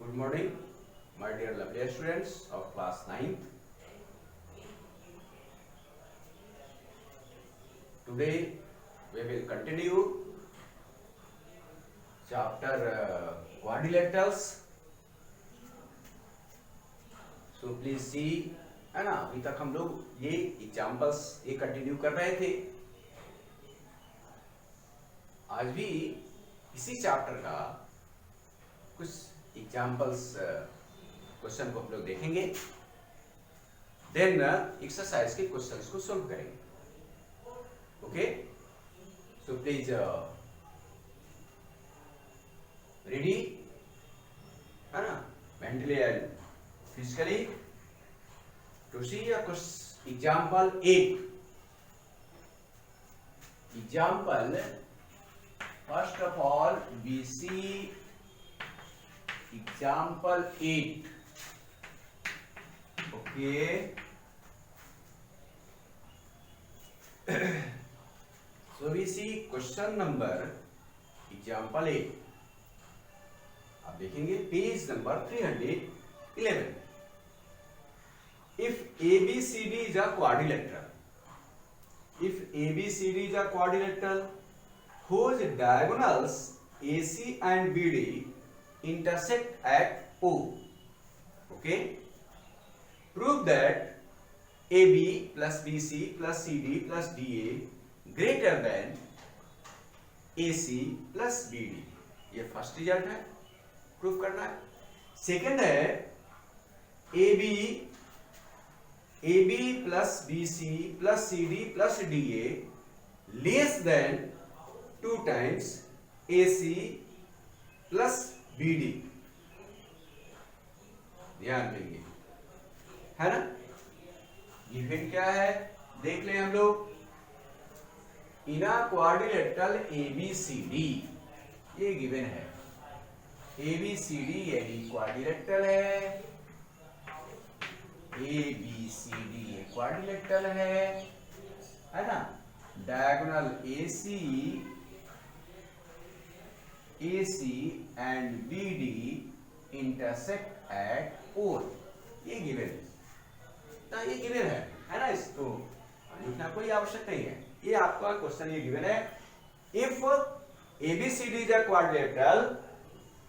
Good morning, my dear lovely students of class 9th. Today we will continue chapter quadrilaterals. So please see, है ना, अभी तक हम लोग ये एग्जाम्पल्स ये कंटिन्यू कर रहे थे. आज भी इसी चैप्टर का कुछ एग्जाम्पल्स क्वेश्चन को हम लोग देखेंगे. देन एक्सरसाइज के क्वेश्चंस को सॉल्व करेंगे. ओके, सो प्लीज रेडी, है ना, mentally and physically to see example 8. Example first of all we see example 8. Okay. So we see question number example 8. आप देखेंगे page number 311. If ABCD is a quadrilateral, whose diagonals AC and BD intersect at O. Okay. Prove that AB plus BC plus CD plus DA greater than AC plus BD. ये first result है, proof करना है. Second है AB plus BC plus CD plus DA less than 2 times AC plus BD. ध्यान देंगे, है ना. Given क्या है देख लें हम लोग. इन अ क्वाड्रिलेटरल ABCD, ये गिवन है. ABCD यही क्वाड्रिलेटरल है. ABCD ये क्वाड्रिलेटरल है ना. Diagonal AC and BD intersect at O. ये गिवन है, ये गिवन है ना. इसको लिखना कोई आवश्यक नहीं है, ये आपका क्वेश्चन ये गिवन है. If ABCD is a quadrilateral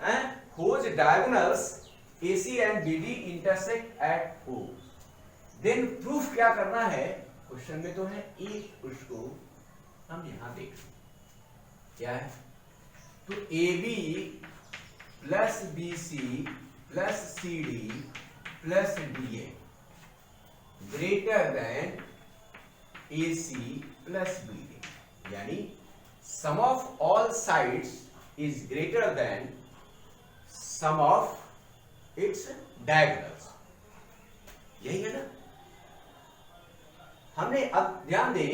and whose diagonals AC and BD intersect at O, then proof क्या करना है. क्वेश्चन में तो है एक, उसको हम यहां देख क्या है. तो AB plus BC plus CD plus DA greater than AC plus BD, यानी sum of all sides is greater than sum of its diagonals. यही है ना. हमने अब ध्यान दें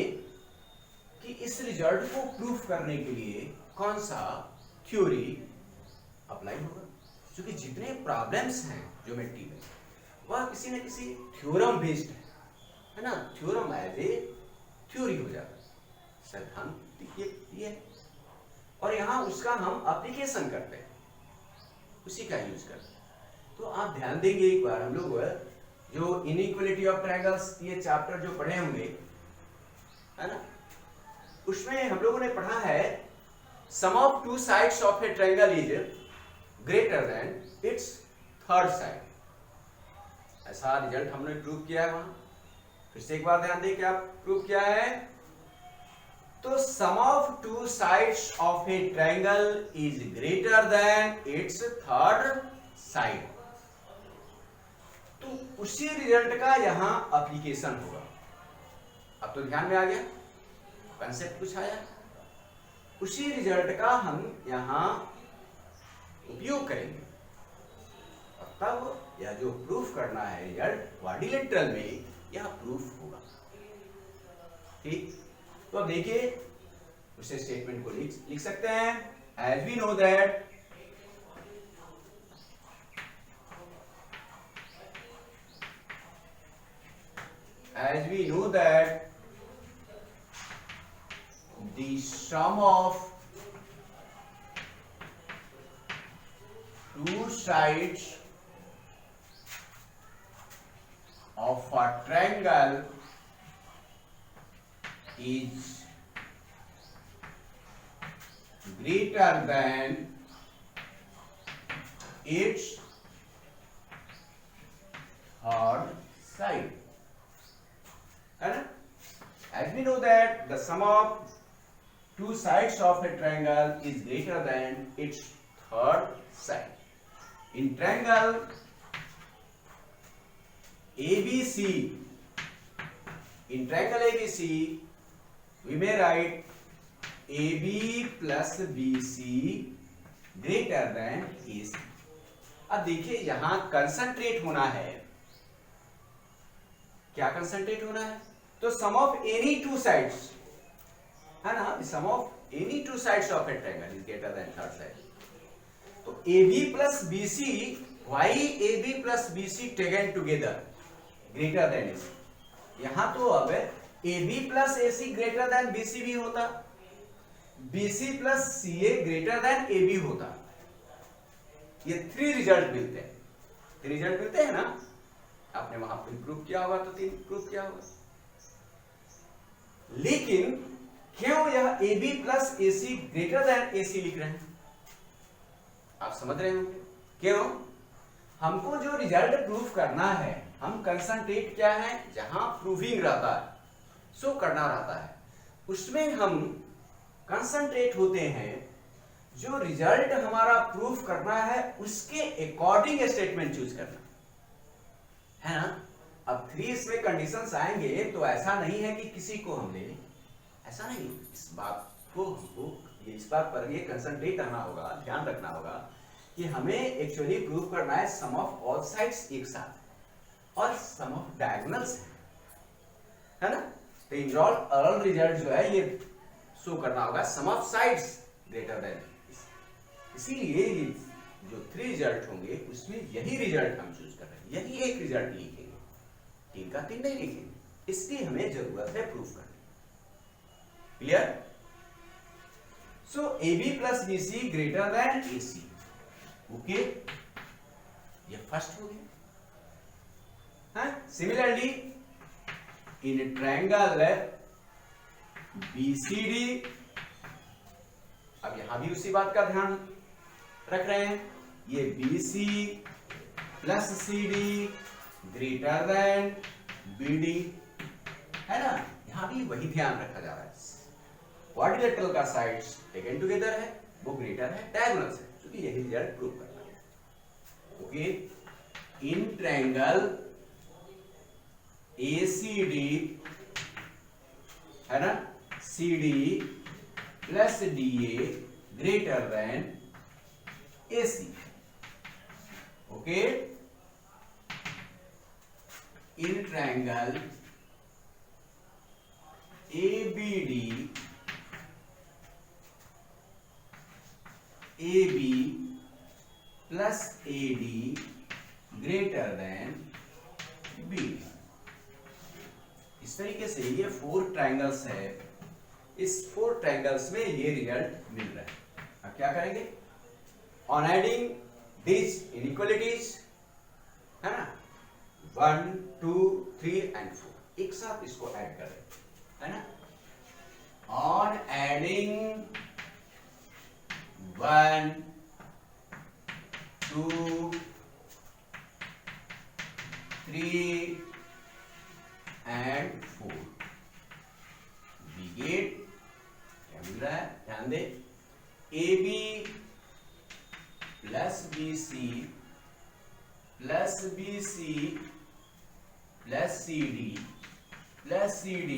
कि इस रिजल्ट को प्रूफ करने के लिए कौन सा थ्योरी अप्लाई होगा. क्योंकि जितने प्रॉब्लम्स हैं ज्योमेट्री में वह किसी न किसी थ्योरम बेस्ड है ना. थ्योरम एज ए थ्योरी हो जाता है, सिद्धांत ये है, और यहां उसका हम एप्लीकेशन करते हैं, उसी का यूज करते हैं. तो आप ध्यान देंगे एक बार, हम लोग जो इनइक्वालिटी ऑफ ट्रायंगल्स ये चैप्टर जो पढ़े होंगे, है ना, उसमें हम लोगों ने पढ़ा है sum of two sides of a triangle is greater than its third side. ऐसा रिजल्ट हमने प्रूव किया है वहां. फिर से एक बार ध्यान दें क्या प्रूव किया है. तो sum of two sides of a triangle is greater than its third side. तो उसी रिजल्ट का यहां एप्लीकेशन होगा. अब तो ध्यान में आ गया, कंसेप्ट कुछ आया. उसी रिजल्ट का हम यहां उपयोग करेंगे, तब यह जो प्रूफ करना है रिजल्ट क्वाड्रिलेटरल में, यह प्रूफ होगा. ठीक. तो अब देखिए उसे स्टेटमेंट को लिख सकते हैं. As we know that the sum of two sides of a triangle is greater than its third side, है ना? As we know that the sum of two sides of a triangle is greater than its third side. In triangle ABC, we may write AB plus BC greater than AC. अब देखिए यहां concentrate होना है, क्या concentrate होना है? तो sum of any two sides, है ना? Sum of any two sides of a triangle is greater than third side. तो AB plus BC, why AB plus BC taken together greater than AC? यहां तो अब AB plus AC greater than BC भी होता, BC plus CA greater than AB होता. ये three result मिलते हैं, थ्री रिजल्ट मिलते हैं ना? आपने वहां पर प्रूव किया होगा तो तीन प्रूव किया होगा. लेकिन क्यों यह AB plus AC greater than AC लिख रहे हैं? आप समझ रहे होंगे क्यों? हमको जो रिजल्ट प्रूव करना है, हम कंसंट्रेट क्या है, जहां प्रूविंग रहता है, शो करना रहता है, उसमें हम कंसंट्रेट होते हैं जो रिजल्ट हमारा प्रूफ करना है उसके अकॉर्डिंग स्टेटमेंट चूज करना है ना. अब थ्री इसमें कंडीशंस आएंगे तो ऐसा नहीं है कि किसी को हम ले लें, ऐसा नहीं. इस बात को हमको इस बात पर ये कंसंट्रेट करना होगा, ध्यान रखना होगा कि हमें एक्चुअली प्रूव करना है सम ऑफ ऑल साइड्स एक साथ और सम ऑफ डायगोनल्स, है ना. तो इनऑल रिजल्ट जो है ये शो करना होगा sum of sides greater than. इसीलिए ये जो थ्री रिजल्ट होंगे उसमें यही रिजल्ट हम चूज कर रहे हैं, यही एक रिजल्ट लिखेंगे, तीन का तीन नहीं लिखेंगे. इसकी हमें जरूरत है प्रूफ करने. क्लियर? सो AB plus BC greater than AC. Okay, ये फर्स्ट हो गया. सिमिलरली इन ट्रायंगल BCD, अब यहां भी उसी बात का ध्यान रख रहे हैं. ये BC plus CD greater than BD, है ना. यहां भी वही ध्यान रखा जा रहा है. क्वाड्रिलेटरल का साइड्स टेकन टुगेदर है, वो ग्रेटर है डायगोनल से, क्योंकि यही रिजल्ट प्रूव करना है. ओके, इन ट्रायंगल ACD, है ना, CD plus DA greater than AC. Okay, in triangle ABD, AB plus AD greater then BD. इस तरीके से ये फोर ट्रायंगल्स है, इस फोर ट्रायंगल्स में ये रिजल्ट मिल रहा है. अब क्या करेंगे? ऑन एडिंग दिस इनइक्वालिटीज, है ना, 1 2 3 एंड 4, एक साथ इसको ऐड करें, है ना. On adding 1 2 3 and 4 we get क्या मिल रहा है? ध्यान दे. AB plus BC plus BC plus CD plus CD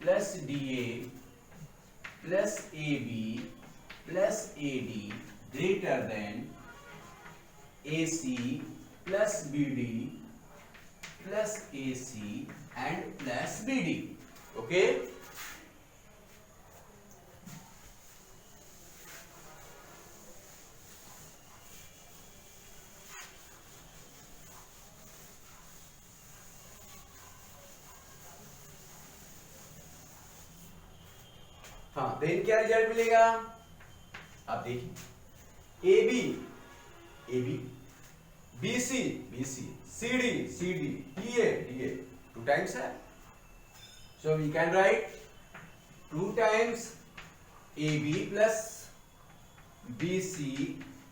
plus DA plus AB plus AD greater than AC plus BD plus AC and plus BD. Okay, हाँ, then क्या result मिलेगा? अब देखिए AB A B, B C C D D A 2 times है, so we can write 2 times A B plus B C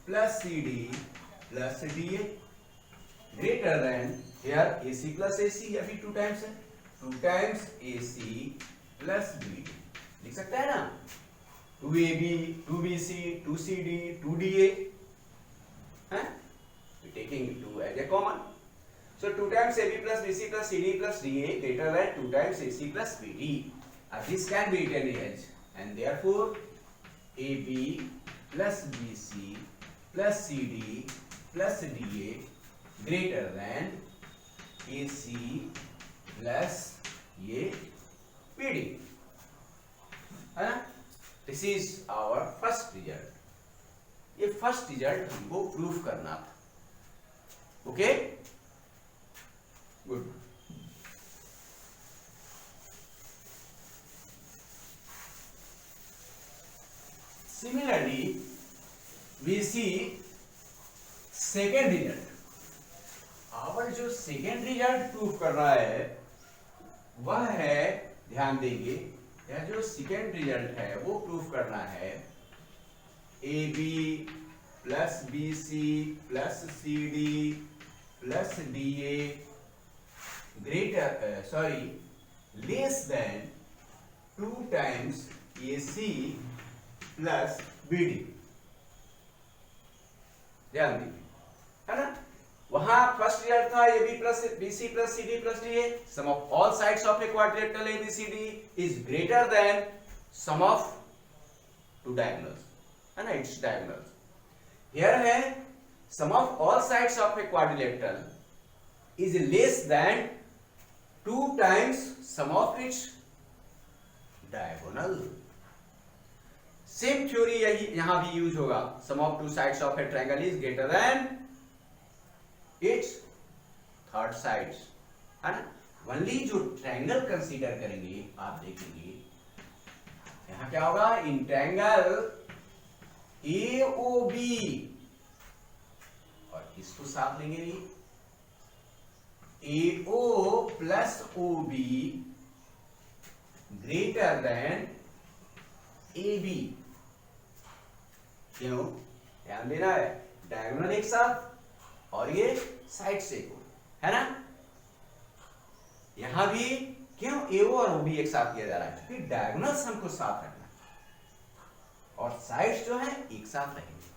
plus C D plus D A greater than here A C plus ए सी, अभी 2 times है, 2 times A C plus B D, लिख सकते हैं ना, 2ab 2bc 2cd 2da है, we taking 2 as a common, so 2 times ab plus bc plus cd plus da greater than 2 times ac plus bd. This can be written as, and therefore ab plus bc plus cd plus da greater than ac plus ये bd है ना. This is our first result. ये first result हमको proof करना था. Okay, good. Similarly we see second result. Our जो second result proof कर रहा है वह है, ध्यान देंगे, यह जो सेकेंड रिजल्ट है वो प्रूफ करना है A B plus B C plus C D plus D A greater less than 2 times A C plus B D. ध्यान दीजिए, है ना. वहां फर्स्ट रिजल्ट था A B plus B C plus C D plus D A, sum of all sides of a quadrilateral A B C D is greater than sum of 2 diagonals, है ना, it's diagonals. Here है sum of all sides of a quadrilateral is less than 2 times sum of its diagonal. Same theory यही यहां भी use होगा. Sum of 2 sides of a triangle is greater than its third sides, है ना. Only जो triangle consider करेंगे आप देखेंगे यहां क्या होगा, इन ट्रायंगल AOB, और इसको साथ लेंगे AO plus OB greater than AB. क्यों, ध्यान देना है, डायगोनल एक साथ और ये साइड से है ना. यहां भी क्यों AO और OB एक साथ किया जा रहा है, क्योंकि डायगोनल्स हमको साथ रखना है और साइड्स जो है एक साथ रहेंगे.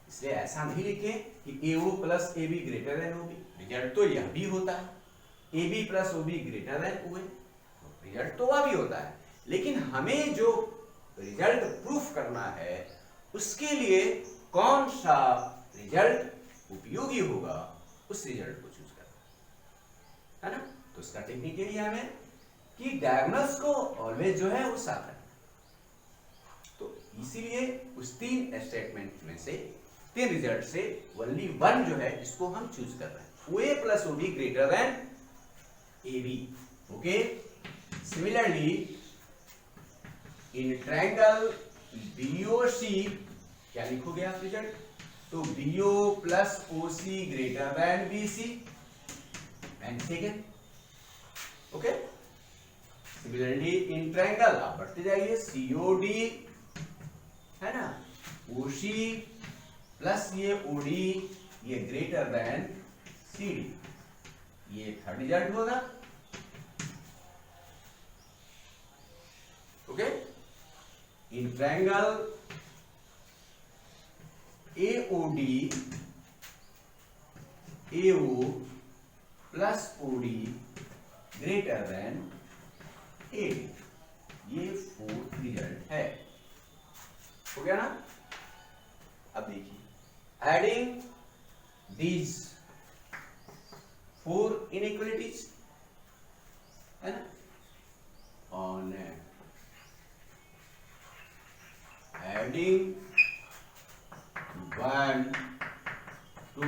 इसलिए ऐसा नहीं लिखे कि AO plus AB greater than OB. Result तो यह भी होता है, AB plus OB greater than OA, result तो वह भी होता है. लेकिन हमें जो रिजल्ट प्रूफ करना है उसके लिए कौन सा रिजल्ट उपयोगी होगा उस रिजल्ट को चूज करना है ना. तो उसका टेक्निक यही है हमें कि डायगोनल्स को ऑलवेज जो है वो साथ रखना. तो इसीलिए उस 3 स्टेटमेंट में से 3 रिजल्ट से ओनली 1 जो है इसको हम चूज कर रहे हैं, OA plus OB greater than AB. Okay, similarly in triangle BOC क्या लिखोगे आप रिजल्ट, तो BO plus OC greater than BC and second. Okay, similarly in triangle आप बढ़ते जाइए COD, है ना, OC प्लस ये OD ये ग्रेटर देन CD, ये थर्ड रिजल्ट होगा. Okay, in triangle AOD AO plus OD greater than AD, ये 4th रिजल्ट है. हो गया ना. अब देखिए, एडिंग दीज 4 इनइक्वालिटीज, है ना, on adding 1 2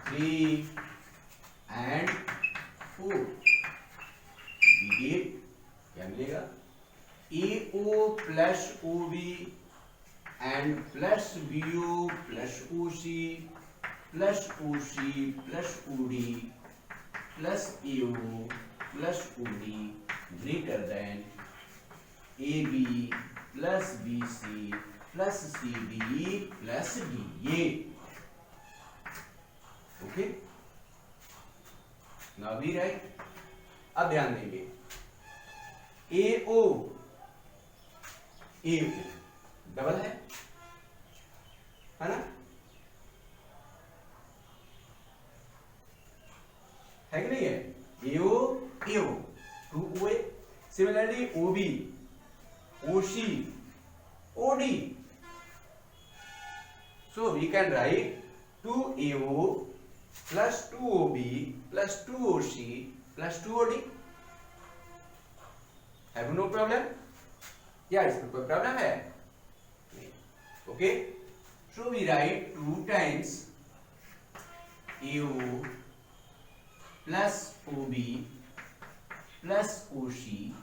3 and 4 we get क्या मिलेगा, AO plus OB and plus BO plus OC plus OC plus OD plus AO plus OD greater than AB plus BC plus CD plus DA. Okay, now we write. अब ध्यान देंगे AO double है ना, है कि नहीं है? AO to OA, similarly OB OC OD, so we can write 2AO plus 2OB plus 2OC plus 2OD. Have no problem? या इसमें कोई प्रॉब्लम है? नहीं. Okay, so we write 2 times AO plus OB plus OC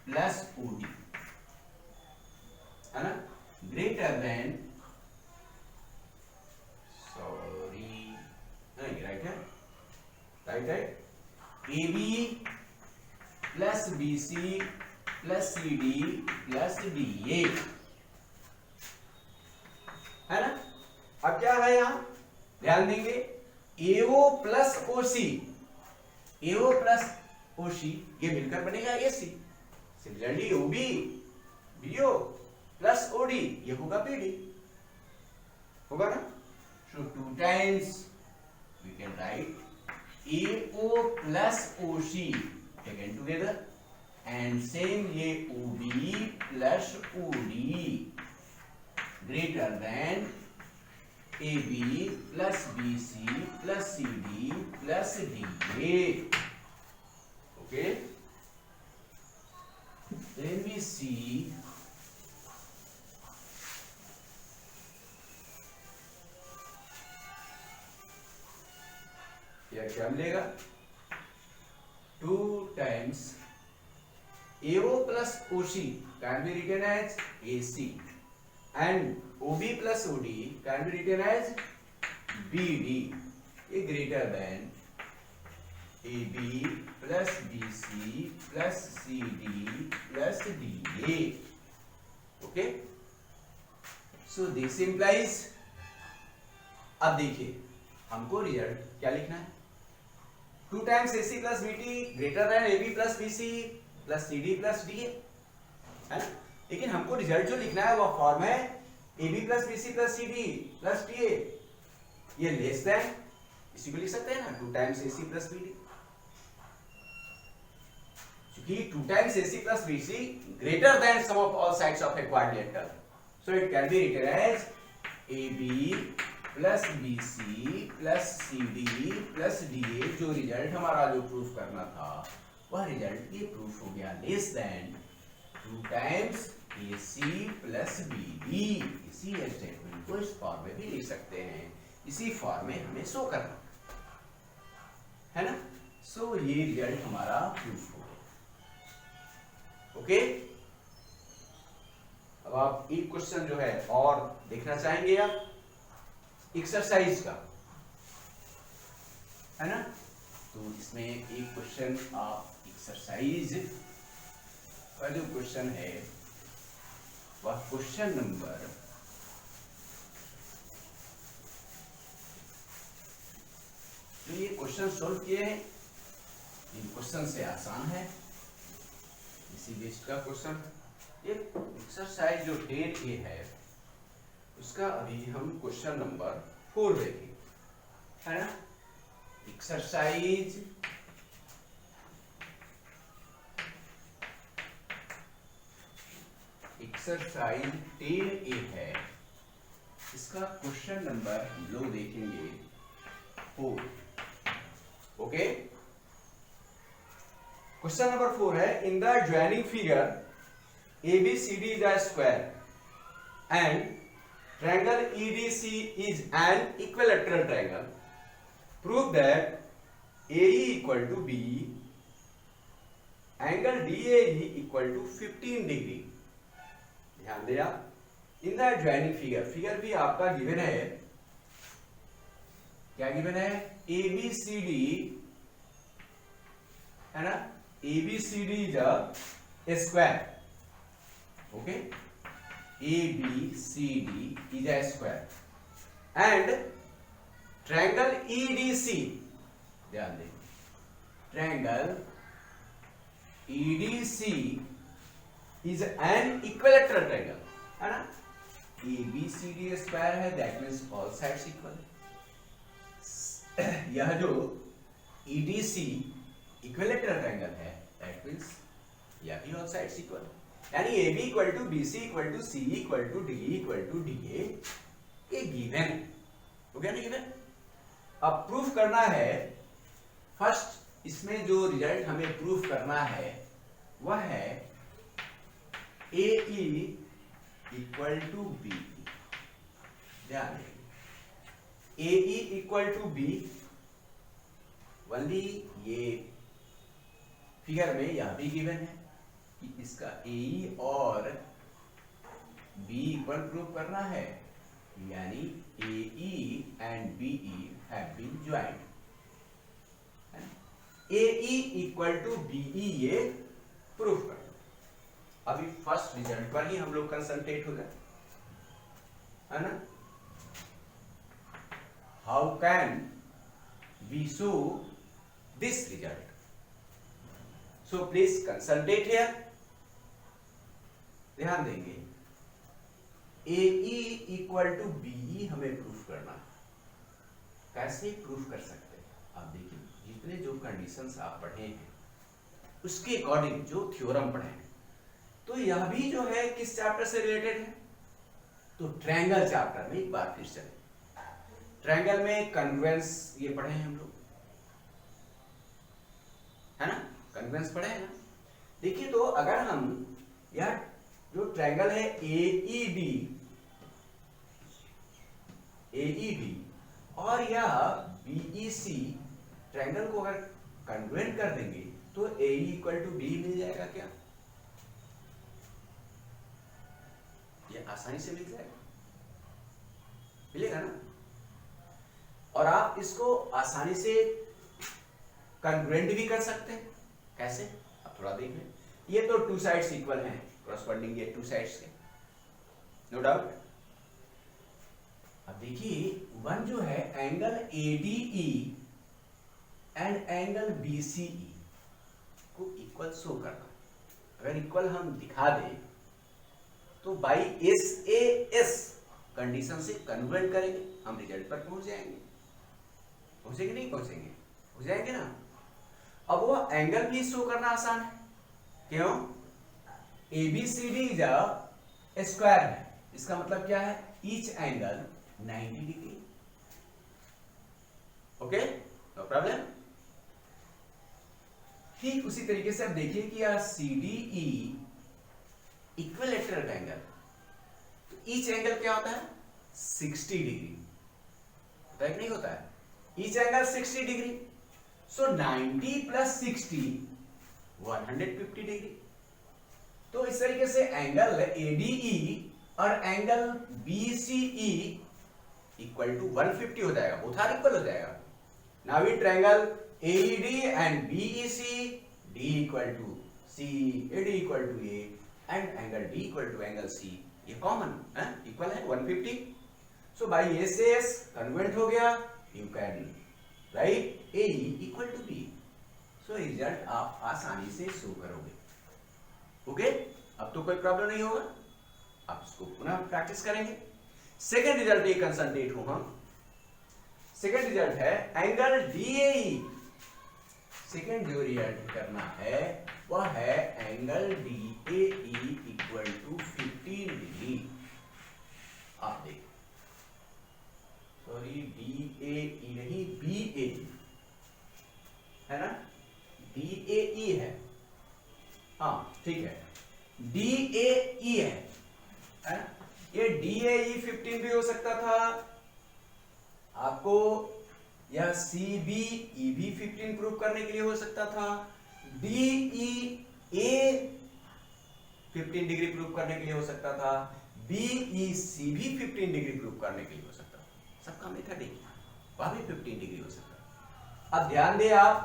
plus OD, है ना, greater than, sorry, नहीं right है, right, AB plus BC plus CD plus DA, है ना. अब क्या है यहां, ध्यान देंगे AO plus OC, AO plus OC ये मिलकर बनेगा AC. Similarly OB BO plus OD ये होगा PD, होगा ना. So 2 times we can write AO plus OC taken together and same ये OB plus OD greater than AB plus BC plus CD plus DA. Okay, then we see यह क्या मिलेगा, 2 times AO plus OC can be written as AC and OB plus OD can be written as BD, ये greater than AB plus BC plus CD plus DA. Okay, so this implies, अब देखिए हमको result क्या लिखना है, 2 times AC plus BT greater than AB plus BC plus CD plus DA, है ना. लेकिन हमको रिजल्ट जो लिखना है वो फॉर्म है AB plus BC plus CD plus DA, ये लेस देन, इसी को लिख सकते हैं ना 2 times AC plus BD, क्योंकि 2 times AC plus BC greater than sum of all sides of a quadrilateral, so it can be written as AB plus BC plus CD plus DA. जो result हमारा जो proof करना था वह result ये proof हो गया less than 2 times AC plus BD. इसी स्टेटमेंट को इस फॉर्म में भी लिख सकते हैं, इसी फॉर्म में हमें शो करना है ना. सो ये रिजल्ट हमारा प्रूफ हो गया. ओके, अब आप एक क्वेश्चन जो है और देखना चाहेंगे आप एक्सरसाइज का, है ना. तो इसमें एक क्वेश्चन आप एक्सरसाइज का जो क्वेश्चन है वह क्वेश्चन नंबर 2, ये क्वेश्चन सोल्व किए हैं, इन क्वेश्चन से आसान है, इसी बेस्ड का क्वेश्चन. ये एक्सरसाइज जो 10A है उसका अभी हम क्वेश्चन नंबर 4 देखेंगे, है ना. एक्सरसाइज एक्सरसाइज 10A है, इसका क्वेश्चन नंबर हम लोग देखेंगे 4. ओके, क्वेश्चन नंबर 4 है, in the joining figure ABCD is a square and triangle EDC is an equilateral triangle. Prove that AE equal to B, angle DAE equal to 15 degree. ध्यान दें आप, in the joining figure भी आपका given है, क्या given है, ABCD है ना, ABCD is a square, okay, ABCD is a square and triangle EDC, ध्यान दें, triangle EDC is an equilateral triangle, है ना, ABCD स्क्वायर है, that means all sides equal. यह जो EDC इक्विलैटरल ट्रायंगल है, दैट मींस यह भी ऑल साइड्स इक्वल, यानी AB equal to BC equal to CE equal to DE equal to DA, ये गिवन है, हो गया ना गिवन। अब प्रूफ करना है, फर्स्ट इसमें जो रिजल्ट हमें प्रूफ करना है वह है AE इक्वल टू BE, ध्यान दें, AE equal to B, only ये फिगर में यह भी गिवन है कि इसका AE और B इक्वल प्रूफ करना है, यानी AE and BE have been joined, AE equal to BE ये प्रूफ करना। अभी फर्स्ट रिजल्ट पर ही हम लोग कंसंट्रेट हो गए, है ना। How can we show this result, so please concentrate here, ध्यान देंगे, AE इक्वल टू BE हमें प्रूफ करना है। कैसे प्रूफ कर सकते हैं, आप देखिए, जितने जो कंडीशंस आप पढ़े हैं उसके अकॉर्डिंग जो थ्योरम पढ़े हैं, तो यह भी जो है किस चैप्टर से रिलेटेड है, तो ट्रायंगल चैप्टर में एक बार फिर चले। ट्रायंगल में कन्वेंस ये पढ़े हैं हम लोग, है ना, कन्वेंस पढ़े हैं ना। देखिए, तो अगर हम यह जो ट्रायंगल है AED और यह BEC ट्रायंगल को अगर कन्वेंट कर देंगे तो AE इक्वल टू B मिल जाएगा क्या, ये आसानी से मिल जाएगा, मिलेगा ना। और आप इसको आसानी से कन्ग्रुएंट भी कर सकते हैं, कैसे, अब थोड़ा देख लें। ये तो टू साइड्स इक्वल हैं, कॉरस्पॉन्डिंग ये टू साइड्स के, नो डाउट। अब देखिए, वन जो है angle ADE and angle BCE को इक्वल शो करना। अगर इक्वल हम दिखा दें तो बाई SAS कंडीशन से कन्वर्ट करेंगे, हम रिजल्ट पर पहुंच जाएंगे, पहुंचेंगे नहीं पहुंचेंगे, हो जाएंगे ना। अब वो एंगल भी शो करना आसान है, क्यों, ABCD इज अ स्क्वायर है, इसका मतलब क्या है, each angle 90 degree, okay, no problem. ठीक उसी तरीके से आप देखिए कि यह CDE इक्विलैटरल ट्रायंगल, तो ईच एंगल क्या होता है, 60 डिग्री होता है कि नहीं होता है, ईच एंगल 60 डिग्री, सो 90 प्लस 60 150 डिग्री। तो इस तरीके से एंगल ADE और एंगल BCE इक्वल टू 150 हो जाएगा, बोथ आर इक्वल हो जाएगा। Now in triangle AED and BEC, D equal to C, AD equal to A and angle D equal to angle C, ये कॉमन है, equal है 150। So by SAS convert हो गया, you can write AE equal to B। So result आप आसानी से show करोगे, okay. अब तो कोई प्रॉब्लम नहीं होगा, आप इसको पुनः प्रैक्टिस करेंगे। सेकेंड रिजल्ट ये कंसंट्रेट हो हम, सेकेंड रिजल्ट है एंगल DAE। सेकेंड जो रिजल्ट करना है वह है angle DAE equal to 15 degree. आप देखिए, सॉरी DAE नहीं BAE है ना, DAE है, हाँ ठीक है, DAE है ना? ये DAE 15 भी हो सकता था, आपको यह CBE 15 प्रूव करने के लिए हो सकता था, DEA 15 डिग्री प्रूव करने के लिए हो सकता था, BEC भी 15 डिग्री प्रूव करने के लिए हो सकता है। सबका मेथड एक वह भी 15 डिग्री हो सकता है। अब ध्यान दें आप,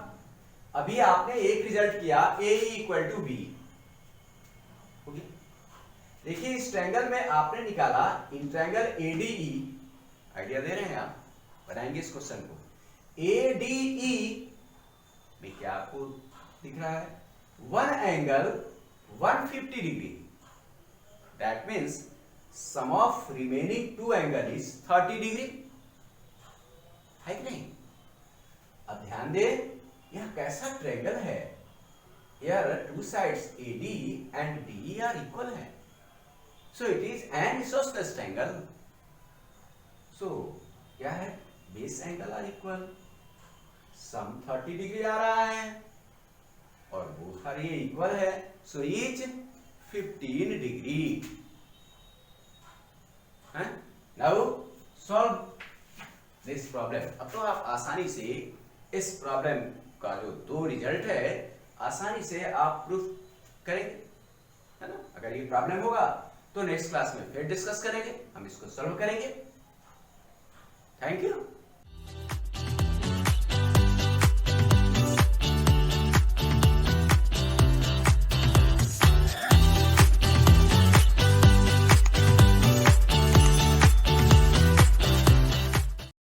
अभी आपने एक रिजल्ट किया AE इक्वल टू B। देखिए इस ट्रायंगल में आपने निकाला इन ट्रायंगल ADE, आइडिया दे रहे हैं आप, बनाएंगे इस क्वेश्चन को। ADE में क्या आपको दिख रहा है, one angle 150 degree, that means sum of remaining two angle is 30 degree, है कि नहीं। अब ध्यान दे यह कैसा ट्रायंगल है, here two sides AD and DE are equal है, so it is an isosceles triangle। so क्या है, base angle are equal, sum 30 degree आ रहा है और बोथ आर ये इक्वल है, so each 15 डिग्री है। now solve this problem। अब तो आप आसानी से इस प्रॉब्लम का जो दो रिजल्ट है आसानी से आप प्रूफ करेंगे, है ना। अगर ये प्रॉब्लम होगा तो नेक्स्ट क्लास में फिर डिस्कस करेंगे, हम इसको सॉल्व करेंगे। Thank you.